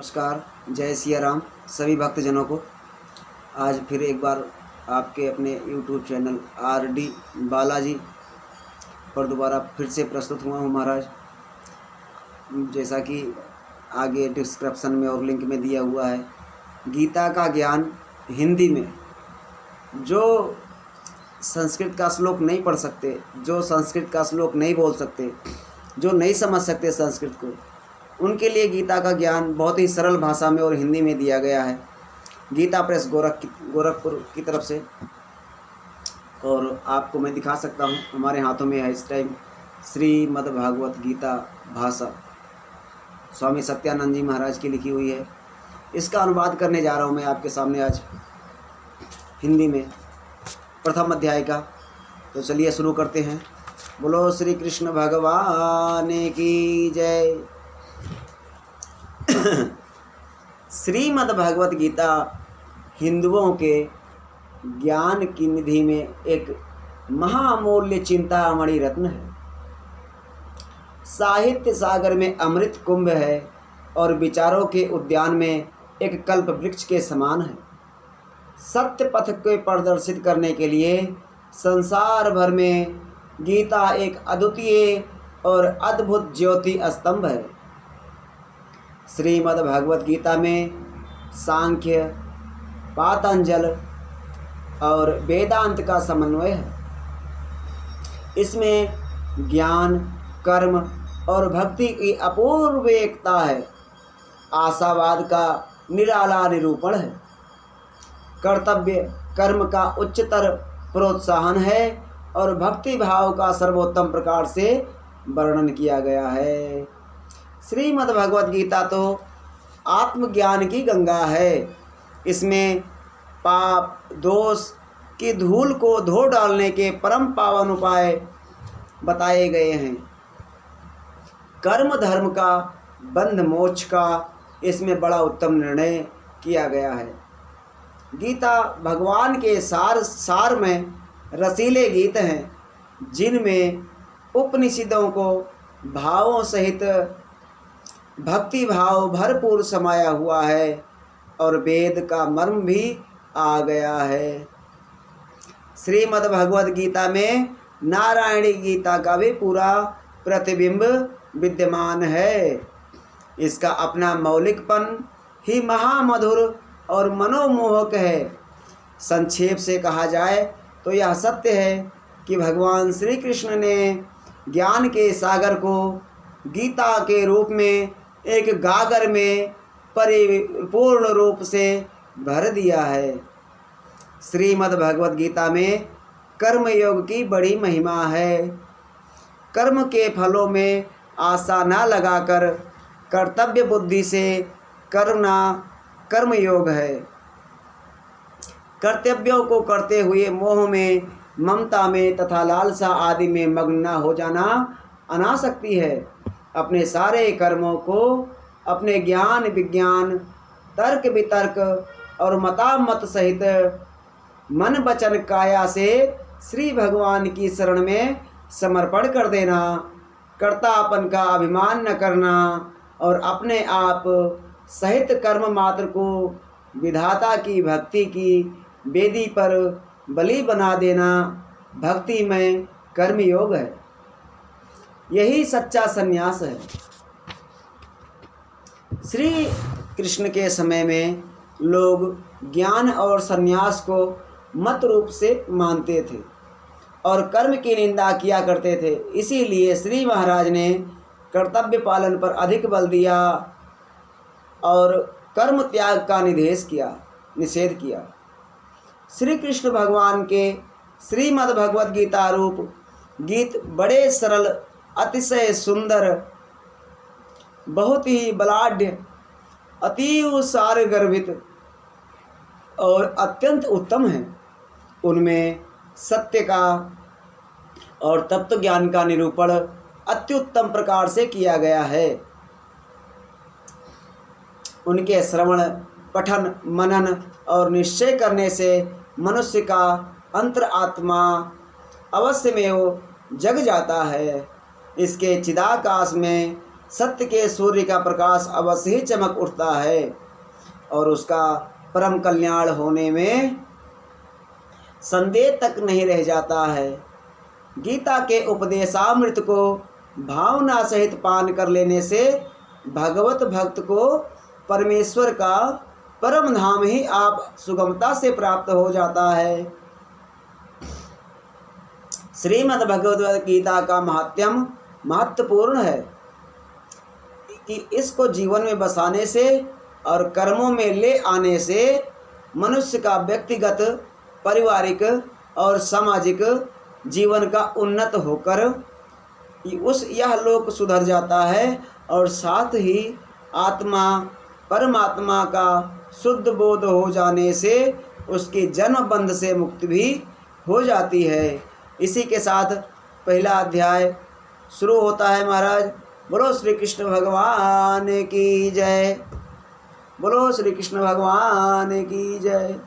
नमस्कार, जय सिया राम सभी भक्तजनों को। आज फिर एक बार आपके अपने YouTube चैनल RD बालाजी पर दोबारा फिर से प्रस्तुत हुआ हूँ महाराज। जैसा कि आगे डिस्क्रिप्शन में और लिंक में दिया हुआ है, गीता का ज्ञान हिंदी में जो संस्कृत का श्लोक नहीं पढ़ सकते, जो संस्कृत का श्लोक नहीं बोल सकते, जो नहीं समझ सकते संस्कृत को, उनके लिए गीता का ज्ञान बहुत ही सरल भाषा में और हिंदी में दिया गया है गीता प्रेस गोरखपुर की तरफ से। और आपको मैं दिखा सकता हूँ, हमारे हाथों में है इस टाइम श्रीमद् भागवत गीता भाषा, स्वामी सत्यानंद जी महाराज की लिखी हुई है। इसका अनुवाद करने जा रहा हूँ मैं आपके सामने आज हिंदी में, प्रथम अध्याय का। तो चलिए शुरू करते हैं। बोलो श्री कृष्ण भगवान की जय। श्रीमद् भगवत गीता हिंदुओं के ज्ञान की निधि में एक महामूल्य चिंतामणि रत्न है। साहित्य सागर में अमृत कुंभ है और विचारों के उद्यान में एक कल्प वृक्ष के समान है। सत्य पथ को प्रदर्शित करने के लिए संसार भर में गीता एक अद्वितीय और अद्भुत ज्योति स्तंभ है। श्रीमद् भगवत गीता में सांख्य, पातंजल और वेदांत का समन्वय है। इसमें ज्ञान, कर्म और भक्ति की अपूर्व एकता है। आशावाद का निराला निरूपण है। कर्तव्य कर्म का उच्चतर प्रोत्साहन है और भक्ति भाव का सर्वोत्तम प्रकार से वर्णन किया गया है। श्रीमद् भगवत गीता तो आत्मज्ञान की गंगा है। इसमें पाप दोष की धूल को धो डालने के परम पावन उपाय बताए गए हैं। कर्म धर्म का, बंध मोक्ष का इसमें बड़ा उत्तम निर्णय किया गया है। गीता भगवान के सार में रसीले गीत हैं, जिनमें उपनिषदों को भावों सहित भक्ति भाव भरपूर समाया हुआ है और वेद का मर्म भी आ गया है। श्रीमद् भगवत गीता में नारायणी गीता का भी पूरा प्रतिबिंब विद्यमान है। इसका अपना मौलिकपन ही महामधुर और मनोमोहक है। संक्षेप से कहा जाए तो यह सत्य है कि भगवान श्री कृष्ण ने ज्ञान के सागर को गीता के रूप में एक गागर में परिपूर्ण रूप से भर दिया है। श्रीमद् भगवत गीता में कर्म योग की बड़ी महिमा है। कर्म के फलों में आशा न लगाकर कर्तव्य बुद्धि से करना कर्म योग है। कर्तव्यों को करते हुए मोह में, ममता में तथा लालसा आदि में मग्न न हो जाना अनासक्ति है। अपने सारे कर्मों को अपने ज्ञान विज्ञान, तर्क वितर्क और मतामत सहित मन वचन काया से श्री भगवान की शरण में समर्पण कर देना, कर्तापन का अभिमान न करना और अपने आप सहित कर्म मात्र को विधाता की भक्ति की वेदी पर बलि बना देना भक्ति में कर्म योग है। यही सच्चा संन्यास है। श्री कृष्ण के समय में लोग ज्ञान और संन्यास को मत रूप से मानते थे और कर्म की निंदा किया करते थे। इसीलिए श्री महाराज ने कर्तव्य पालन पर अधिक बल दिया और कर्म त्याग का निषेध किया। श्री कृष्ण भगवान के श्रीमद् भगवत गीता रूप गीत बड़े सरल, अतिशय सुंदर, बहुत ही बलाढ्य, अतीव सारगर्भित और अत्यंत उत्तम है। उनमें सत्य का और तत्व ज्ञान का निरूपण अत्युत्तम प्रकार से किया गया है। उनके श्रवण, पठन, मनन और निश्चय करने से मनुष्य का अंतरात्मा अवश्य में वो जग जाता है। इसके चिदाकाश में सत्य के सूर्य का प्रकाश अवश्य ही चमक उठता है और उसका परम कल्याण होने में संदेह तक नहीं रह जाता है। गीता के उपदेशामृत को भावना सहित पान कर लेने से भगवत भक्त को परमेश्वर का परम धाम ही आप सुगमता से प्राप्त हो जाता है। श्रीमद् भगवद गीता का महात्म्य महत्वपूर्ण है कि इसको जीवन में बसाने से और कर्मों में ले आने से मनुष्य का व्यक्तिगत, पारिवारिक और सामाजिक जीवन का उन्नत होकर यह लोक सुधर जाता है और साथ ही आत्मा परमात्मा का शुद्ध बोध हो जाने से उसके जन्म बंध से मुक्ति भी हो जाती है। इसी के साथ पहला अध्याय शुरू होता है। महाराज बोलो श्री कृष्ण भगवान की जय। बोलो श्री कृष्ण भगवान की जय।